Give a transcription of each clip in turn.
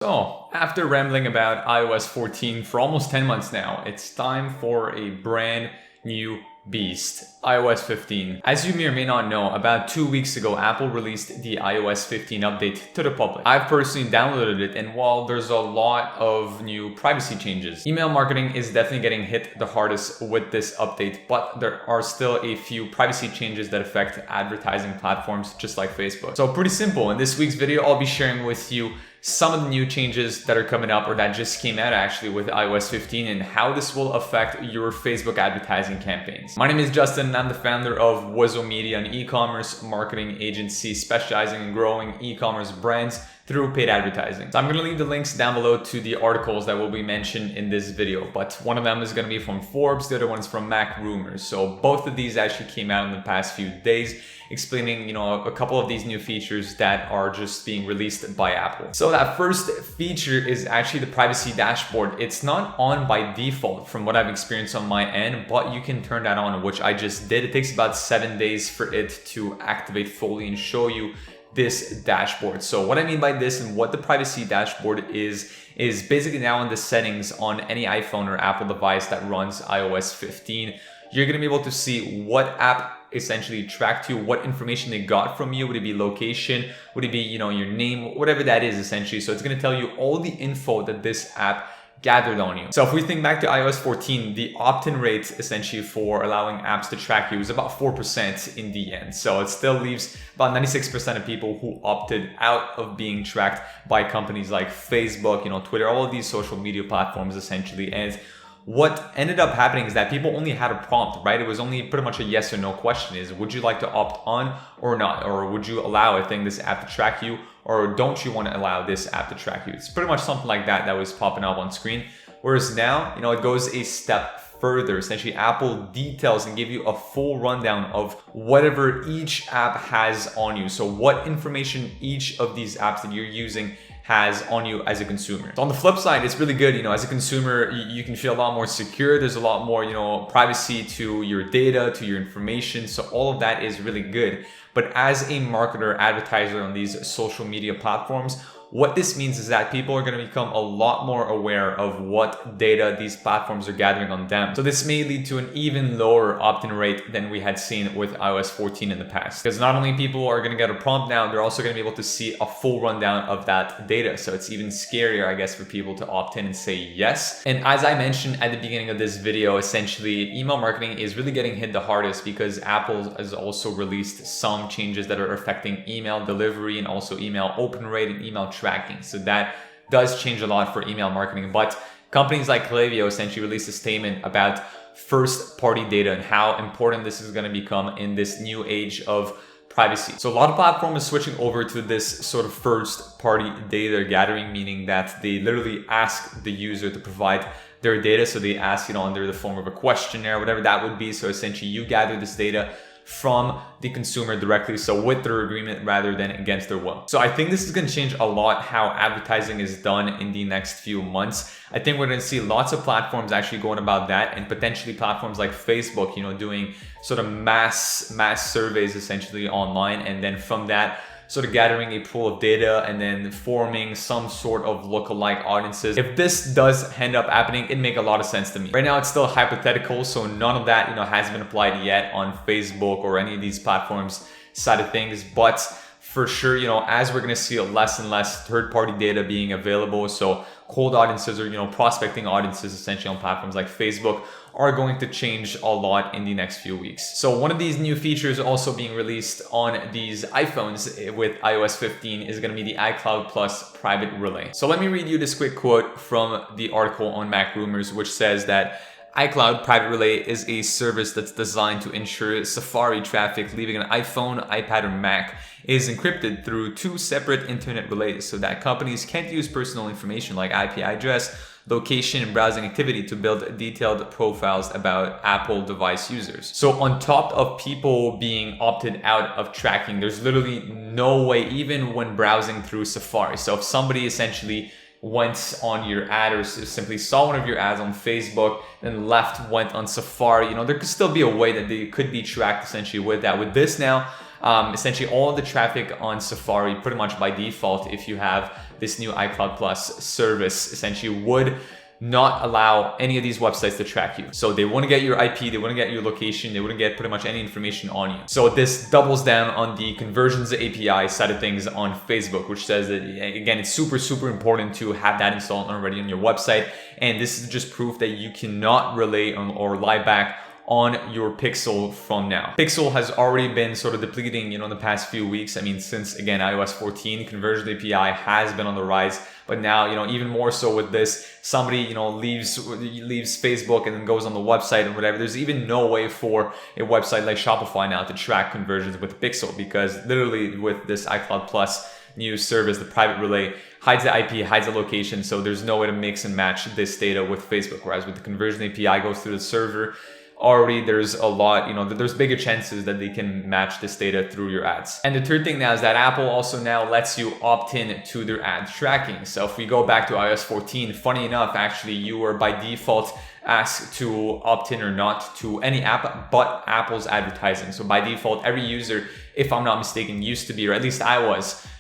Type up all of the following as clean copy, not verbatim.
So, after rambling about iOS 14 for almost 10 months now, it's time for a brand new beast, iOS 15. As you may or may not know, about 2 weeks ago, Apple released the iOS 15 update to the public. I've personally downloaded it, and while there's a lot of new privacy changes, email marketing is definitely getting hit the hardest with this update, but there are still a few privacy changes that affect advertising platforms just like Facebook. So pretty simple. In this week's video, I'll be sharing with you some of the new changes that are coming up or that just came out actually with iOS 15 and how this will affect your Facebook advertising campaigns. My name is Justin and I'm the founder of Wizo Media, an e-commerce marketing agency specializing in growing e-commerce brands through paid advertising. So I'm gonna leave the links down below to the articles that will be mentioned in this video, but one of them is gonna be from Forbes, the other one is from Mac Rumors. So both of these actually came out in the past few days, explaining, a couple of these new features that are just being released by Apple. So that first feature is actually the privacy dashboard. It's not on by default from what I've experienced on my end, but you can turn that on, which I just did. It takes about 7 days for it to activate fully and show you this dashboard. So what I mean by this and what the privacy dashboard is basically now in the settings on any iPhone or Apple device that runs iOS 15, you're gonna be able to see what app essentially tracked you, what information they got from you. Would it be location? Would it be, your name? Whatever that is essentially. So it's gonna tell you all the info that this app gathered on you. So if we think back to iOS 14, the opt-in rate essentially for allowing apps to track you is about 4% in the end. So it still leaves about 96% of people who opted out of being tracked by companies like Facebook, Twitter, all of these social media platforms essentially. And what ended up happening is that people only had a prompt, right? It was only pretty much a yes or no question is, would you like to opt on or not? Or would you allow this app to track you? Or don't you want to allow this app to track you? It's pretty much something like that that was popping up on screen. Whereas now, it goes a step further. Essentially, Apple details and give you a full rundown of whatever each app has on you. So what information each of these apps that you're using has on you as a consumer. So on the flip side, it's really good. As a consumer, you can feel a lot more secure. There's a lot more, privacy to your data, to your information. So all of that is really good. But as a marketer, advertiser on these social media platforms, what this means is that people are going to become a lot more aware of what data these platforms are gathering on them. So this may lead to an even lower opt-in rate than we had seen with iOS 14 in the past. Because not only people are going to get a prompt now, they're also going to be able to see a full rundown of that data. So it's even scarier, I guess, for people to opt in and say yes. And as I mentioned at the beginning of this video, essentially email marketing is really getting hit the hardest because Apple has also released some changes that are affecting email delivery and also email open rate and email tracking. So that does change a lot for email marketing. But companies like Klaviyo essentially released a statement about first-party data and how important this is going to become in this new age of privacy. So a lot of platforms are switching over to this sort of first-party data gathering, meaning that they literally ask the user to provide their data. So they ask, under the form of a questionnaire, whatever that would be. So essentially you gather this data from the consumer directly, so with their agreement rather than against their will. So I think this is going to change a lot how advertising is done in the next few months. I think we're going to see lots of platforms actually going about that, and potentially platforms like Facebook, doing sort of mass surveys essentially online, and then from that sort of gathering a pool of data and then forming some sort of lookalike audiences. If this does end up happening, it'd make a lot of sense to me. Right now, it's still hypothetical, so none of that, has been applied yet on Facebook or any of these platforms side of things. But for sure, as we're going to see less and less third-party data being available, so cold audiences or, prospecting audiences essentially on platforms like Facebook are going to change a lot in the next few weeks. So one of these new features also being released on these iPhones with iOS 15 is going to be the iCloud Plus private relay. So let me read you this quick quote from the article on Mac Rumors, which says that iCloud Private Relay is a service that's designed to ensure Safari traffic leaving an iPhone, iPad, or Mac is encrypted through 2 separate internet relays so that companies can't use personal information like IP address, location, and browsing activity to build detailed profiles about Apple device users. So on top of people being opted out of tracking, there's literally no way, even when browsing through Safari. So if somebody essentially went on your ad or simply saw one of your ads on Facebook and went on Safari, there could still be a way that they could be tracked essentially with that. With this now, essentially all the traffic on Safari, pretty much by default, if you have this new iCloud Plus service essentially would not allow any of these websites to track you. So they wouldn't get your IP, they wouldn't get your location, they wouldn't get pretty much any information on you. So this doubles down on the conversions API side of things on Facebook, which says that, again, it's super important to have that installed already on your website. And this is just proof that you cannot relay on or lie back on your pixel from now. Pixel has already been sort of depleting, in the past few weeks. I mean, since again, iOS 14, conversion API has been on the rise, but now, even more so with this, somebody, leaves Facebook and then goes on the website and whatever. There's even no way for a website like Shopify now to track conversions with Pixel, because literally with this iCloud Plus new service, the private relay hides the IP, hides the location. So there's no way to mix and match this data with Facebook. Whereas with the conversion API goes through the server, already there's a lot, there's bigger chances that they can match this data through your ads. And the third thing now is that Apple also now lets you opt in to their ad tracking. So if we go back to iOS 14, funny enough, actually, you were by default asked to opt in or not to any app but Apple's advertising. So by default, every user, if I'm not mistaken, used to be, or at least I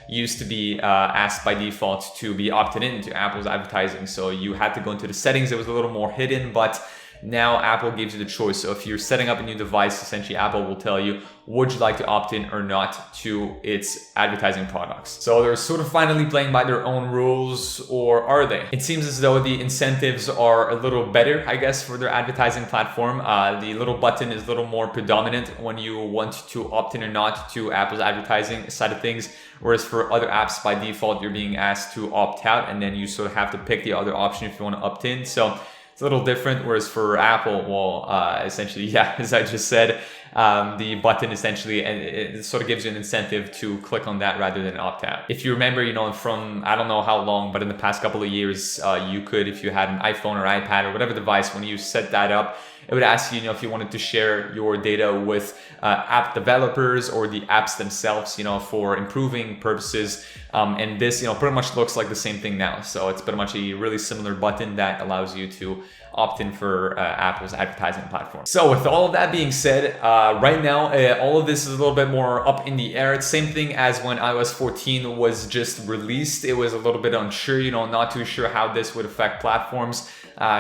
used to be asked by default to be opted in to Apple's advertising. So you had to go into the settings. It was a little more hidden, but now Apple gives you the choice. So if you're setting up a new device, essentially Apple will tell you, would you like to opt in or not to its advertising products? So they're sort of finally playing by their own rules, or are they? It seems as though the incentives are a little better, I guess, for their advertising platform. The little button is a little more predominant when you want to opt in or not to Apple's advertising side of things. Whereas for other apps, by default, you're being asked to opt out, and then you sort of have to pick the other option if you want to opt in. So it's a little different. Whereas for Apple, well, essentially, yeah, as I just said, the button essentially, and it sort of gives you an incentive to click on that rather than opt out. If you remember, from I don't know how long, but in the past couple of years, you could, if you had an iPhone or iPad or whatever device, when you set that up, it would ask you, if you wanted to share your data with app developers or the apps themselves, for improving purposes. And this, pretty much looks like the same thing now. So it's pretty much a really similar button that allows you to opt in for Apple's advertising platform. So with all of that being said, right now, all of this is a little bit more up in the air. It's same thing as when iOS 14 was just released. It was a little bit unsure, not too sure how this would affect platforms.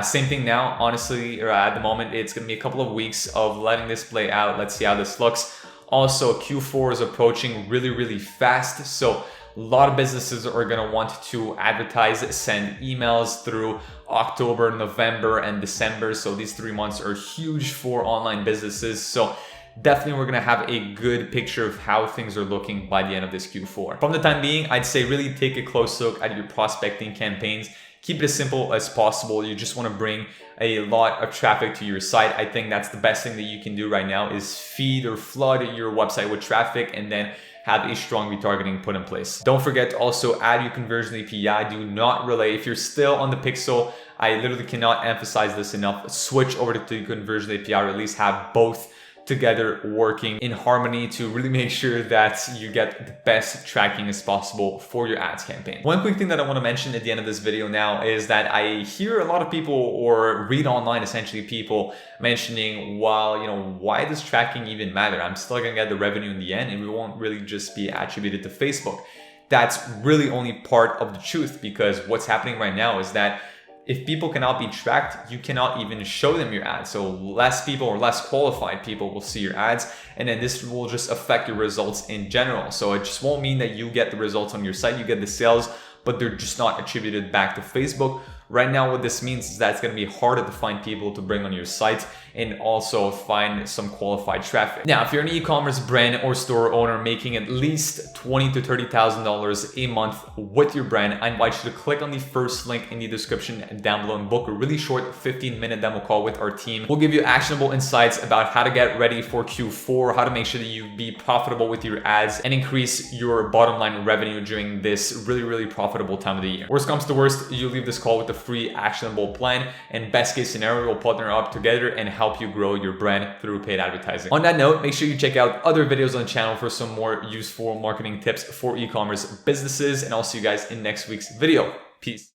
Same thing now, honestly, at the moment, it's going to be a couple of weeks of letting this play out. Let's see how this looks. Also, Q4 is approaching really fast. So a lot of businesses are going to want to advertise, send emails through October, November, and December. So these 3 months are huge for online businesses. So definitely we're going to have a good picture of how things are looking by the end of this Q4. From the time being, I'd say really take a close look at your prospecting campaigns. Keep it as simple as possible. You just want to bring a lot of traffic to your site. I think that's the best thing that you can do right now is feed or flood your website with traffic and then have a strong retargeting put in place. Don't forget to also add your conversion API. Do not relay. If you're still on the Pixel, I literally cannot emphasize this enough. Switch over to the conversion API, or at least have both together working in harmony to really make sure that you get the best tracking as possible for your ads campaign. One quick thing that I want to mention at the end of this video now is that I hear a lot of people, or read online essentially, people mentioning, well, why does tracking even matter? I'm still gonna get the revenue in the end and it won't really just be attributed to Facebook. That's really only part of the truth, because what's happening right now is that if people cannot be tracked, you cannot even show them your ads. So less people, or less qualified people, will see your ads, and then this will just affect your results in general. So it just won't mean that you get the results on your site, you get the sales, but they're just not attributed back to Facebook. Right now, what this means is that it's going to be harder to find people to bring on your site and also find some qualified traffic. Now, if you're an e-commerce brand or store owner making at least $20,000 to $30,000 a month with your brand, I invite you to click on the first link in the description down below and book a really short 15-minute demo call with our team. We'll give you actionable insights about how to get ready for Q4, how to make sure that you be profitable with your ads and increase your bottom line revenue during this really profitable time of the year. Worst comes to worst, you leave this call with a free actionable plan, and best case scenario, we'll partner up together and help you grow your brand through paid advertising. On that note, make sure you check out other videos on the channel for some more useful marketing tips for e-commerce businesses, and I'll see you guys in next week's video. Peace.